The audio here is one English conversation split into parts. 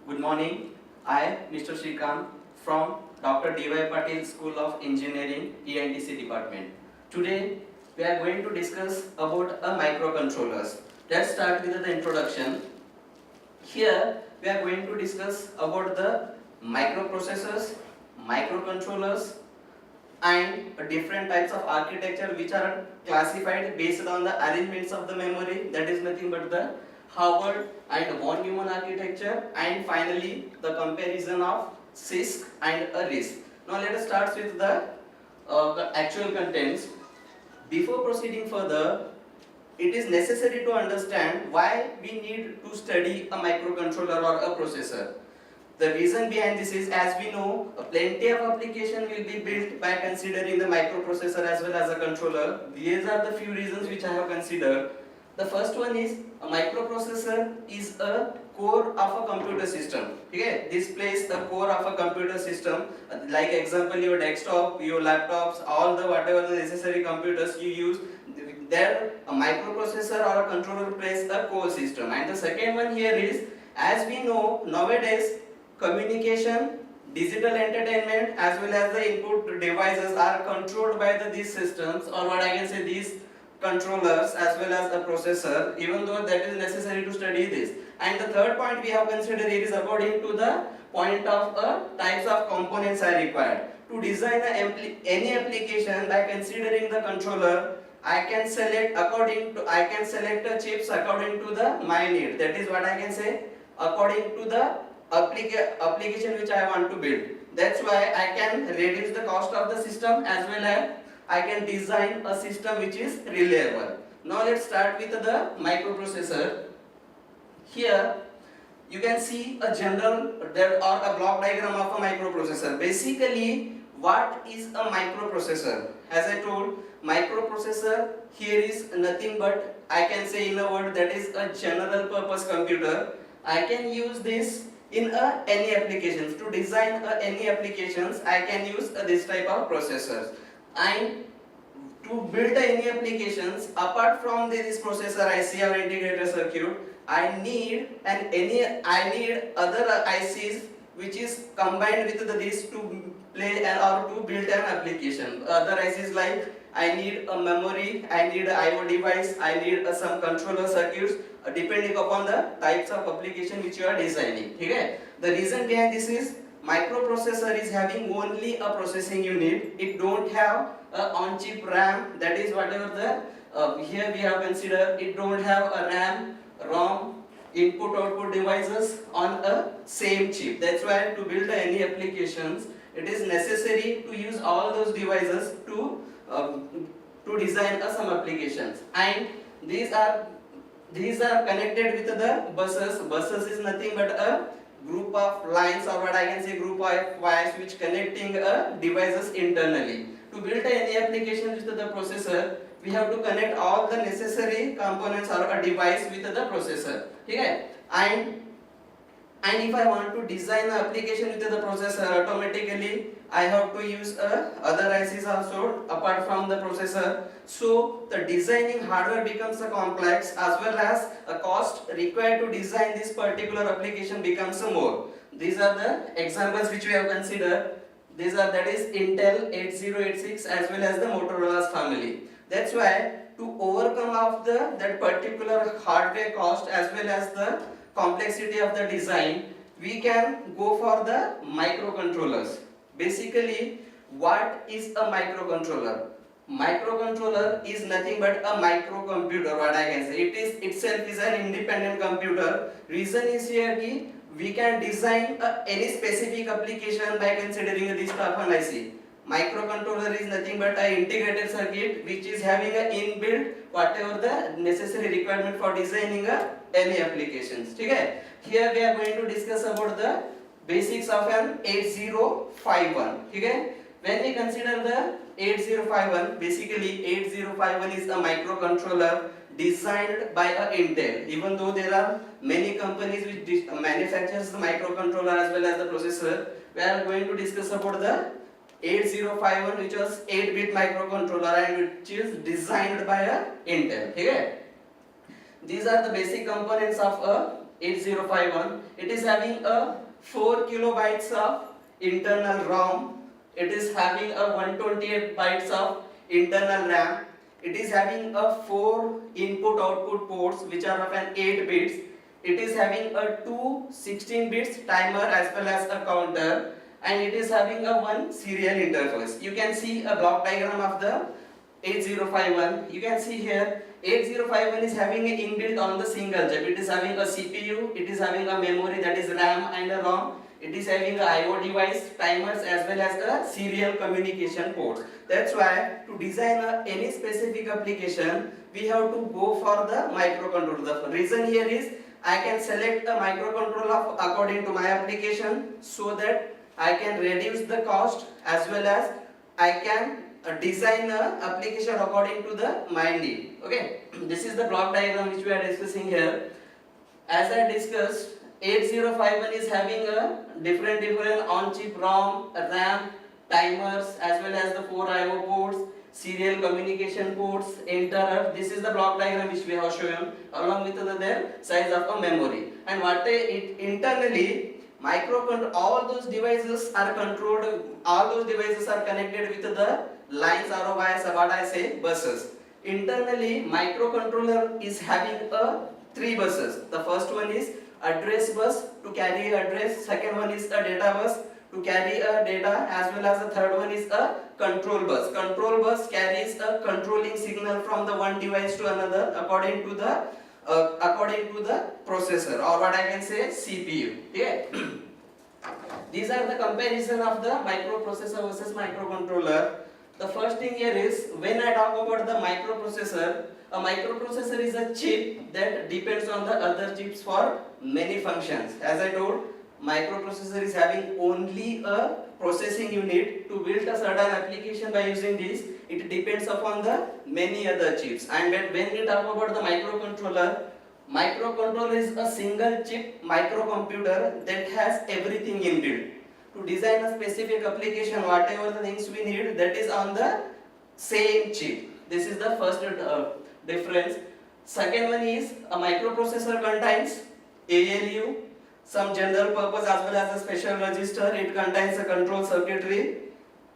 Good morning. I, Mr. Shrikant from Dr. D.Y. Patil School of Engineering, ENTC department. Today, we are going to discuss about a microcontrollers. Let's start with the introduction. Here, we are going to discuss about the microprocessors, microcontrollers, and different types of architecture which are classified based on the arrangements of the memory, that is nothing but the Howard and von Neumann architecture, and finally the comparison of CISC and a RISC. Now let us start with the actual contents. Before proceeding further, it is necessary to understand why we need to study a microcontroller or a processor. The reason behind this is, as we know, plenty of application will be built by considering the microprocessor as well as a controller. These are the few reasons which I have considered. The first one is a microprocessor is a core of a computer system. Okay, this plays the core of a computer system. Like example, your desktop, your laptops, all the whatever the necessary computers you use, there a microprocessor or a controller plays a core system. And the second one here is, as we know nowadays, communication, digital entertainment as well as the input devices are controlled by these systems, or what I can say these controllers as well as a processor, even though that is necessary to study this. And the third point we have considered here is according to the point of types of components are required. To design any application by considering the controller, I can select the chips according to my need. That is what I can say, according to the application which I want to build. That's why I can reduce the cost of the system as well as I can design a system which is reliable. Now let's start with the microprocessor. Here you can see a general there or a block diagram of a microprocessor. Basically, what is a microprocessor? As I told, microprocessor here is nothing but, I can say in a word, that is a general purpose computer. I can use this in any applications. To design any applications, I can use this type of processors. And to build any applications apart from this processor IC or integrated circuit, I need other ICs which is combined with this to play or to build an application. Other ICs like I need a memory, I need an IO device, I need some controller circuits, depending upon the types of application which you are designing. Okay? The reason behind this is microprocessor is having only a processing unit. It don't have a on-chip RAM. That is whatever the here we have considered. It don't have a RAM, ROM, input-output devices on a same chip. That's why to build any applications, it is necessary to use all those devices to design some applications. And these are connected with the buses. Buses is nothing but a group of lines, or what I can say group of wires which connecting devices internally. To build any application with the processor, we have to connect all the necessary components or a device with the processor. Okay? And if I want to design an application with the processor, automatically I have to use other ICs also apart from the processor. So the designing hardware becomes complex, as well as a cost required to design this particular application becomes more. These are the examples which we have considered. That is Intel 8086 as well as the Motorola's family. That's why to overcome of that particular hardware cost as well as the complexity of the design, we can go for the microcontrollers. Basically, what is a microcontroller? Microcontroller is nothing but a microcomputer, what I can say. It is itself is an independent computer. Reason is here ki we can design any specific application by considering this type of IC. Microcontroller is nothing but an integrated circuit which is having an inbuilt whatever the necessary requirement for designing any applications. Okay? Here we are going to discuss about the basics of an 8051. Okay? When we consider the 8051, basically 8051 is a microcontroller designed by Intel. Even though there are many companies which manufactures the microcontroller as well as the processor, we are going to discuss about the 8051, which was 8-bit microcontroller and which is designed by Intel. Okay? These are the basic components of a 8051. It is having a 4 kilobytes of internal ROM. It is having a 128 bytes of internal RAM. It is having a 4 input output ports which are of an 8 bits. It is having a 2 16 bits timer as well as a counter, and it is having a 1 serial interface. You can see a block diagram of the 8051. You can see here 8051 is having an inbuilt on the single chip. It is having a CPU, it is having a memory, that is RAM and a ROM. It is having a IO device, timers as well as a serial communication port. That's why to design any specific application, we have to go for the microcontroller. The reason here is I can select a microcontroller according to my application, so that I can reduce the cost as well as I can design a application according to my need. Okay, this is the block diagram which we are discussing here. As I discussed, 8051 is having a different on-chip ROM, RAM, timers as well as the 4 IO ports, serial communication ports, interrupt. This is the block diagram which we have shown along with their size of a memory. And what it internally all those devices are controlled, all those devices are connected with the lines or what I say buses. Internally microcontroller is having a 3 buses. The first one is address bus to carry address, second one is a data bus to carry a data, as well as the third one is a control bus. Control bus carries a controlling signal from the one device to another according to the processor, or what I can say CPU. Okay. These are the comparison of the microprocessor versus microcontroller. The first thing here is, when I talk about the microprocessor, a microprocessor is a chip that depends on the other chips for many functions. As I told, microprocessor is having only a processing unit. To build a certain application by using this, it depends upon the many other chips. And when we talk about the microcontroller is a single chip microcomputer that has everything inbuilt. To design a specific application, whatever the things we need, that is on the same chip. This is the first difference. Second one is, a microprocessor contains ALU, some general purpose as well as a special register. It contains a control circuitry.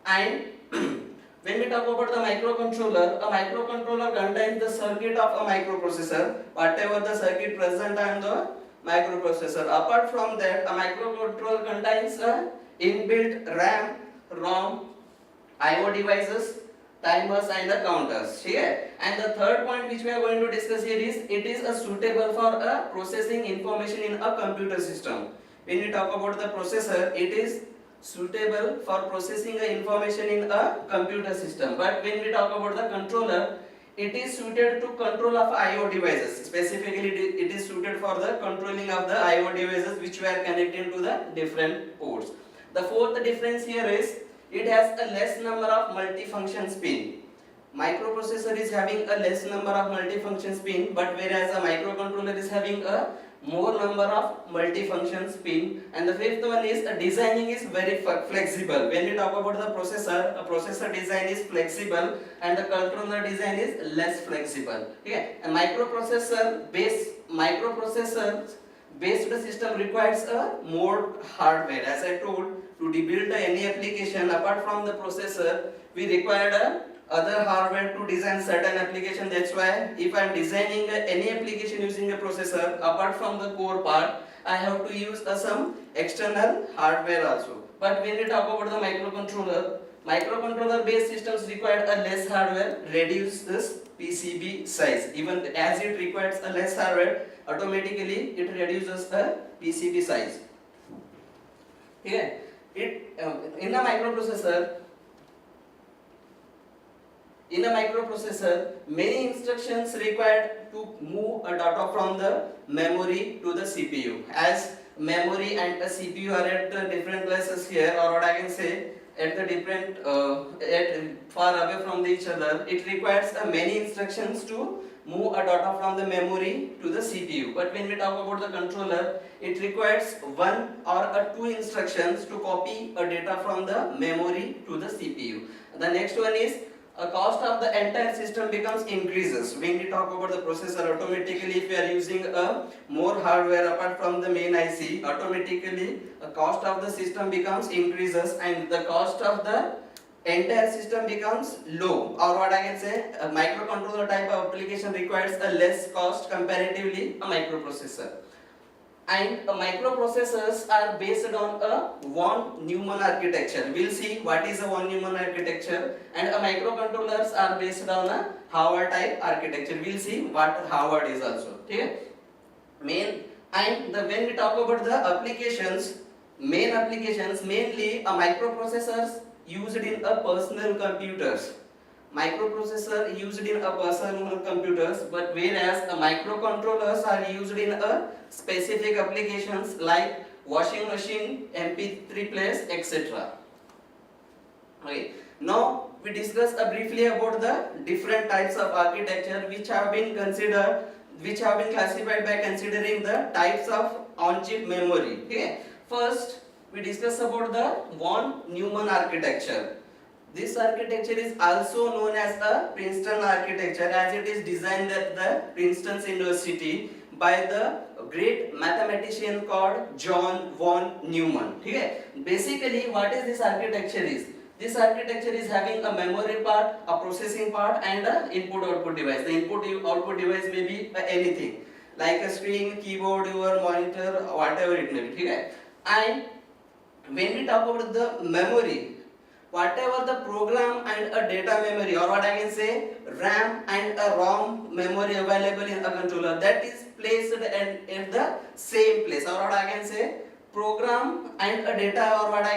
And when we talk about the microcontroller, a microcontroller contains the circuit of a microprocessor, whatever the circuit present on the microprocessor. Apart from that, a microcontroller contains a inbuilt RAM, ROM, IO devices, timers and the counters. Here, and the third point which we are going to discuss here is, it is a suitable for a processing information in a computer system. When we talk about the processor, it is suitable for processing the information in a computer system. But when we talk about the controller, it is suited to control of IO devices. Specifically, it is suited for the controlling of the IO devices which we are connecting to the different ports. The fourth difference here is, it has a less number of multifunction pin. Microprocessor is having a less number of multifunction pin, but whereas a microcontroller is having a more number of multifunction pin. And the fifth one is, designing is very flexible. When we talk about the processor, a processor design is flexible and the controller design is less flexible. Okay, a microprocessor based system requires a more hardware. As I told, to build any application apart from the processor, we required other hardware to design certain application. That's why if I am designing any application using a processor, apart from the core part, I have to use some external hardware also. But when we talk about the microcontroller based systems require a less hardware, reduces PCB size. Even as it requires a less hardware, automatically it reduces the PCB size. Here, in a microprocessor, many instructions required to move a data from the memory to the CPU. As memory and a CPU are at different places here, or what I can say, at the different far away from each other, it requires many instructions to move a data from the memory to the CPU. But when we talk about the controller, it requires one or two instructions to copy a data from the memory to the CPU. The next one is, a cost of the entire system becomes increases. When we talk about the processor, automatically if we are using a more hardware apart from the main IC, automatically the cost of the system becomes increases and the cost of the entire system becomes low, or what I can say, a microcontroller type of application requires a less cost comparatively a microprocessor. And microprocessors are based on a von Neumann architecture. We'll see what is a von Neumann architecture, and microcontrollers are based on a Harvard type architecture. We'll see what Harvard is also. Okay? When we talk about the applications, main applications, mainly a microprocessors used in a personal computers. Microprocessor used in a personal computers, but whereas a microcontrollers are used in a specific applications like washing machine, MP3 players, etc. Okay. Now we discuss briefly about the different types of architecture which have been considered, which have been classified by considering the types of on-chip memory. Okay. First, we discuss about the von Neumann architecture. This architecture is also known as the Princeton architecture, as it is designed at the Princeton University by the great mathematician called John von Neumann. Okay? Basically, what is this architecture is? This architecture is having a memory part, a processing part, and an input-output device. The input-output device may be anything, like a screen, keyboard, your monitor, whatever it may be. Okay? And when we talk about the memory, whatever the program and a data memory, or what I can say, RAM and a ROM memory available in a controller, that is placed in the same place, or what I can say, program and a data, or what I